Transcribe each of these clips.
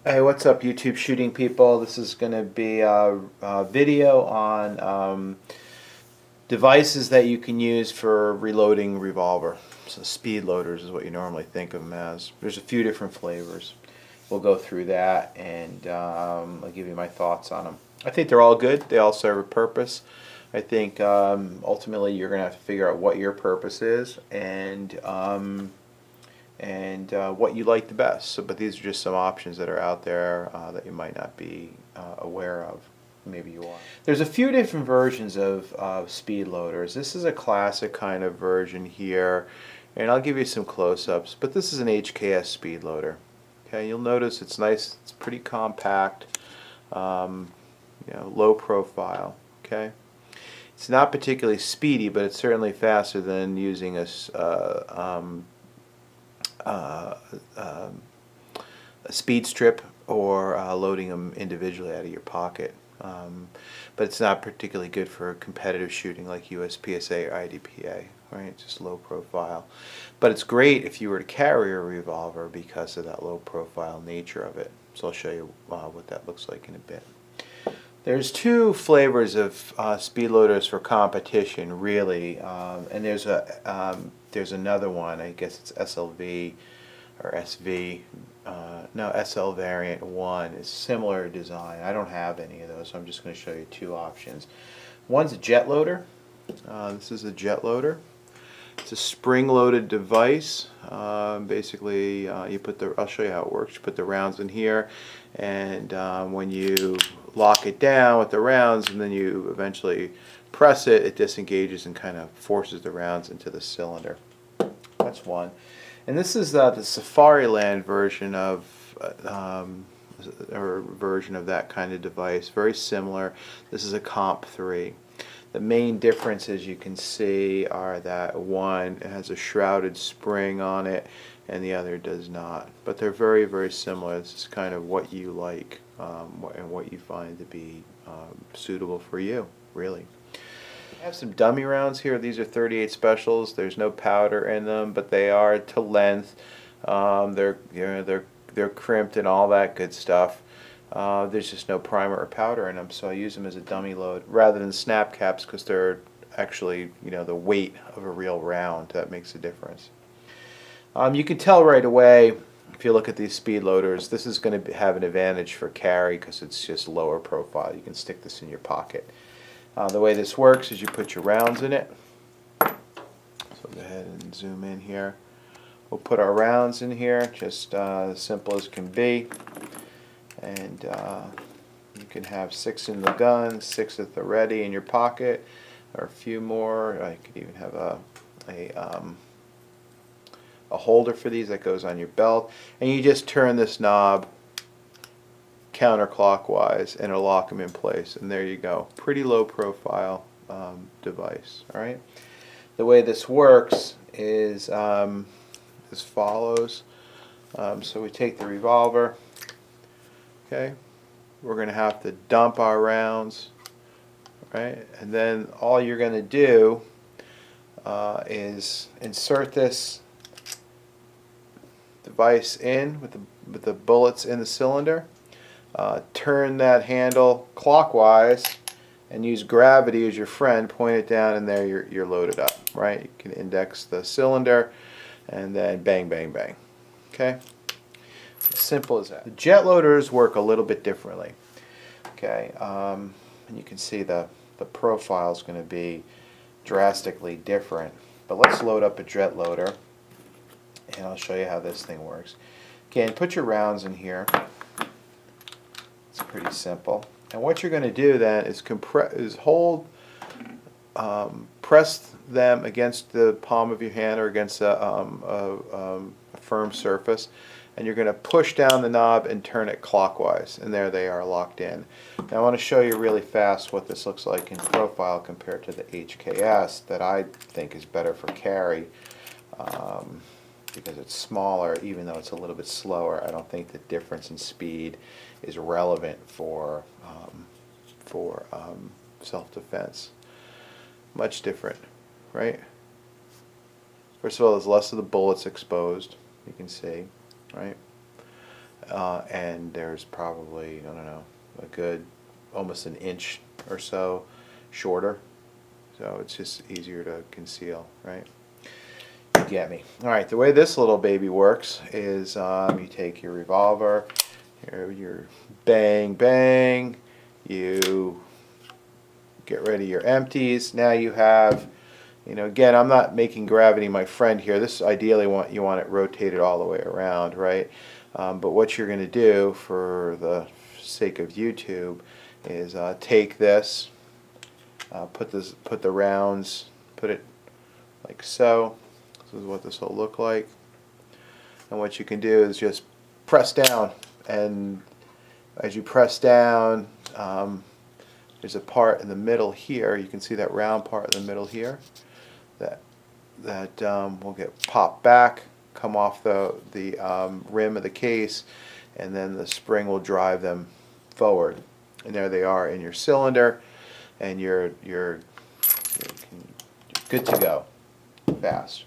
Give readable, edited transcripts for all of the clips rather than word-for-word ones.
Hey, what's up, YouTube shooting people? This is going to be a video on devices that you can use for reloading Revolver. So speed loaders is what you normally think of them as. There's a few different flavors. We'll go through that and I'll give you my thoughts on them. I think they're all good. They all serve a purpose. I think ultimately you're going to have to figure out what your purpose is and what you like the best. So, but these are just some options that are out there that you might not be aware of. Maybe you are. There's a few different versions of speed loaders. This is a classic kind of version here, and I'll give you some close-ups. But this is an HKS speed loader. Okay, you'll notice it's nice. It's pretty compact. Low profile. Okay. It's not particularly speedy, but it's certainly faster than using a speed strip or loading them individually out of your pocket. But it's not particularly good for competitive shooting like USPSA or IDPA, right? It's just low profile. But it's great if you were to carry a revolver because of that low profile nature of it. So I'll show you what that looks like in a bit. There's two flavors of speed loaders for competition, really, and there's another one. I guess it's SLV or SV. No, SL variant 1 is similar design. I don't have any of those, so I'm just going to show you two options. One's a Jetloader. This is a Jetloader. It's a spring-loaded device. Basically, you put the. I'll show you how it works. You put the rounds in here, and when you lock it down with the rounds, and then you eventually press it, it disengages and kind of forces the rounds into the cylinder. That's one. And this is the Safariland version of that kind of device. Very similar. This is a Comp 3. The main differences you can see are that one has a shrouded spring on it and the other does not. But they're very, very similar. This is kind of what you like and what you find to be suitable for you, really. I have some dummy rounds here. These are 38 specials. There's no powder in them, but they are to length. They're crimped and all that good stuff. There's just no primer or powder in them, so I use them as a dummy load rather than snap caps because they're actually, the weight of a real round. That makes a difference. You can tell right away if you look at these speed loaders, this is going to have an advantage for carry because it's just lower profile. You can stick this in your pocket. The way this works is you put your rounds in it. So go ahead and zoom in here. We'll put our rounds in here, just as simple as can be. And you can have 6 in the gun, 6 at the ready in your pocket, or a few more. You could even have a holder for these that goes on your belt. And you just turn this knob counterclockwise and it'll lock them in place, and there you go. Pretty low profile device. Alright, the way this works is as follows. So we take the revolver, okay, we're going to have to dump our rounds, right, and then all you're going to do is insert this device in with the bullets in the cylinder. Turn that handle clockwise and use gravity as your friend. Point it down, and there you're loaded up. Right? You can index the cylinder, and then bang, bang, bang. Okay? As simple as that. The jet loaders work a little bit differently. Okay, and you can see the profile is going to be drastically different. But let's load up a jet loader, and I'll show you how this thing works. Again, put your rounds in here. It's pretty simple. And what you're going to do then is press them against the palm of your hand or against a firm surface, and you're going to push down the knob and turn it clockwise, and there they are locked in. Now I want to show you really fast what this looks like in profile compared to the HKS that I think is better for carry. Because it's smaller, even though it's a little bit slower. I don't think the difference in speed is relevant for self-defense. Much different, right? First of all, there's less of the bullets exposed, you can see, right? and there's probably, I don't know, a good almost an inch or so shorter. So it's just easier to conceal, right? You get me. All right, the way this little baby works is you take your revolver, your bang, bang, you get rid of your empties. Now you have, again, I'm not making gravity my friend here. This ideally you want it rotated all the way around, right? But what you're going to do for the sake of YouTube is take this, put the rounds, put it like so. This is what this will look like. And what you can do is just press down, and as you press down, there's a part in the middle here. You can see that round part in the middle here that will get popped back, come off the rim of the case, and then the spring will drive them forward. And there they are in your cylinder, and you're good to go, fast.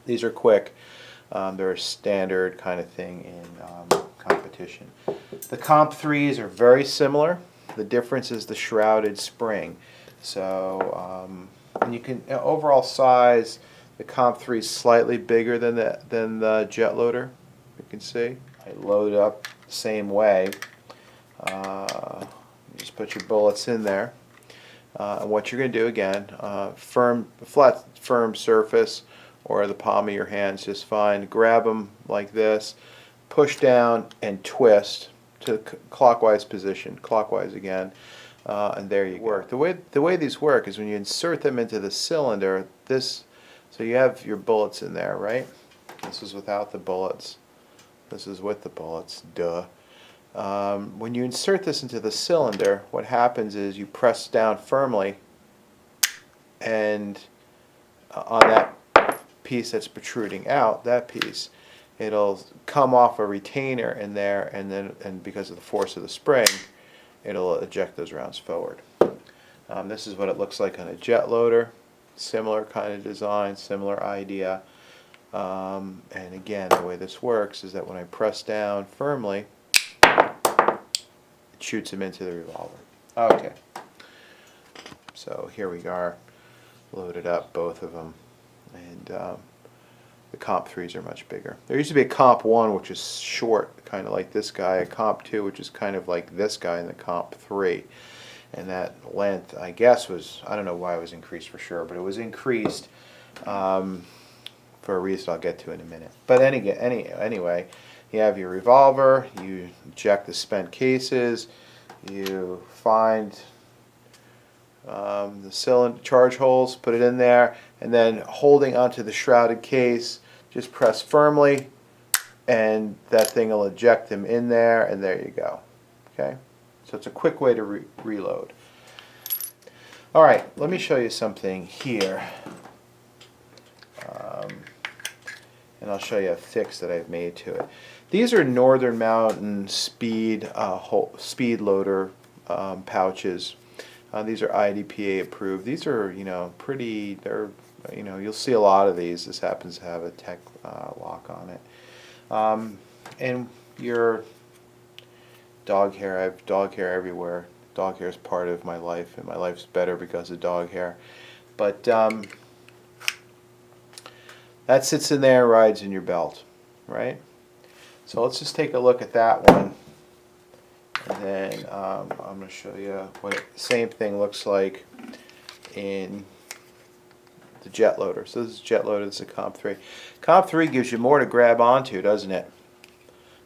These are quick. They're a standard kind of thing in competition. The Comp 3s are very similar. The difference is the shrouded spring. So, and you can overall size. The Comp 3 is slightly bigger than the Jetloader. You can see. I load up the same way. You just put your bullets in there. And what you're going to do again, flat, firm surface, or the palm of your hands just fine. Grab them like this, push down and twist to clockwise position, clockwise again, and there you go. The way these work is when you insert them into the cylinder, so you have your bullets in there, right? This is without the bullets. This is with the bullets, duh. When you insert this into the cylinder, what happens is you press down firmly, and on that piece that's protruding out, that piece, it'll come off a retainer in there, and because of the force of the spring, it'll eject those rounds forward. This is what it looks like on a Jetloader. Similar kind of design, similar idea. And again, the way this works is that when I press down firmly, it shoots them into the revolver. Okay. So here we are, loaded up, both of them. And the Comp 3s are much bigger. There used to be a Comp 1 which is short, kind of like this guy, a Comp 2 which is kind of like this guy, and the Comp 3. And that length, I guess, was, I don't know why it was increased for sure, but it was increased for a reason I'll get to in a minute. But anyway, you have your revolver, you eject the spent cases, you find the cylinder charge holes, put it in there, and then holding onto the shrouded case, just press firmly, and that thing will eject them in there, and there you go. Okay, so it's a quick way to reload. All right, let me show you something here, and I'll show you a fix that I've made to it. These are Northern Mountain Speedloader pouches. These are IDPA approved. These are, pretty, you'll see a lot of these. This happens to have a tech lock on it. And your dog hair, I have dog hair everywhere. Dog hair is part of my life, and my life's better because of dog hair. But that sits in there, rides in your belt, right? So let's just take a look at that one. And then I'm going to show you what the same thing looks like in the Jetloader. So this is Jetloader, this is a Comp 3. Comp 3 gives you more to grab onto, doesn't it?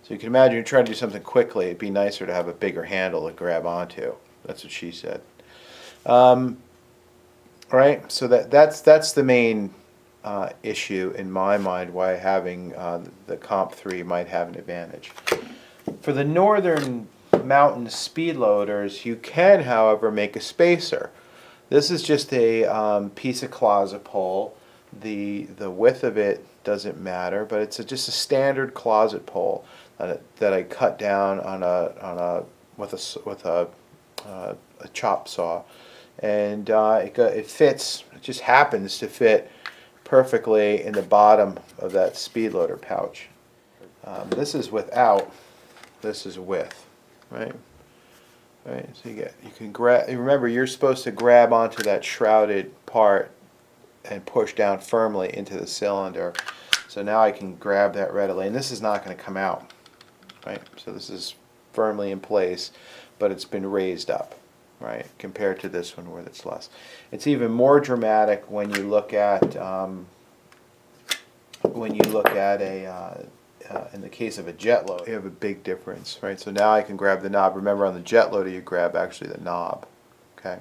So you can imagine you're trying to do something quickly. It'd be nicer to have a bigger handle to grab onto. That's what she said. Right? So that's the main issue in my mind why having the Comp 3 might have an advantage. For the Northern Mountain Speedloaders, you can, however, make a spacer. This is just a piece of closet pole. The width of it doesn't matter, but it's just a standard closet pole that I cut down with a chop saw, and it fits. It just happens to fit perfectly in the bottom of that Speedloader pouch. This is without, this is with, right? Right, so you can grab, remember you're supposed to grab onto that shrouded part and push down firmly into the cylinder. So now I can grab that readily, and this is not going to come out, right? So this is firmly in place, but it's been raised up, right? Compared to this one where it's less. It's even more dramatic when you look at in the case of a Jetloader, you have a big difference, right? So now I can grab the knob. Remember, on the Jetloader, you grab actually the knob, okay,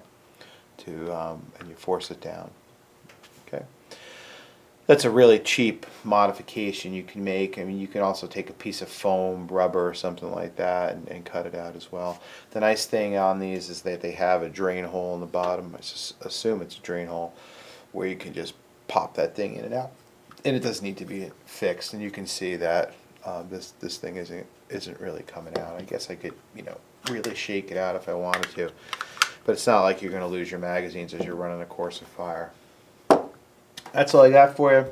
and you force it down, okay. That's a really cheap modification you can make. I mean, you can also take a piece of foam, rubber, or something like that, and cut it out as well. The nice thing on these is that they have a drain hole in the bottom. I assume it's a drain hole where you can just pop that thing in and out, and it doesn't need to be fixed. And you can see that this thing isn't really coming out. I guess I could, you know, really shake it out if I wanted to, but it's not like you're going to lose your magazines as you're running a course of fire. That's all I got for you.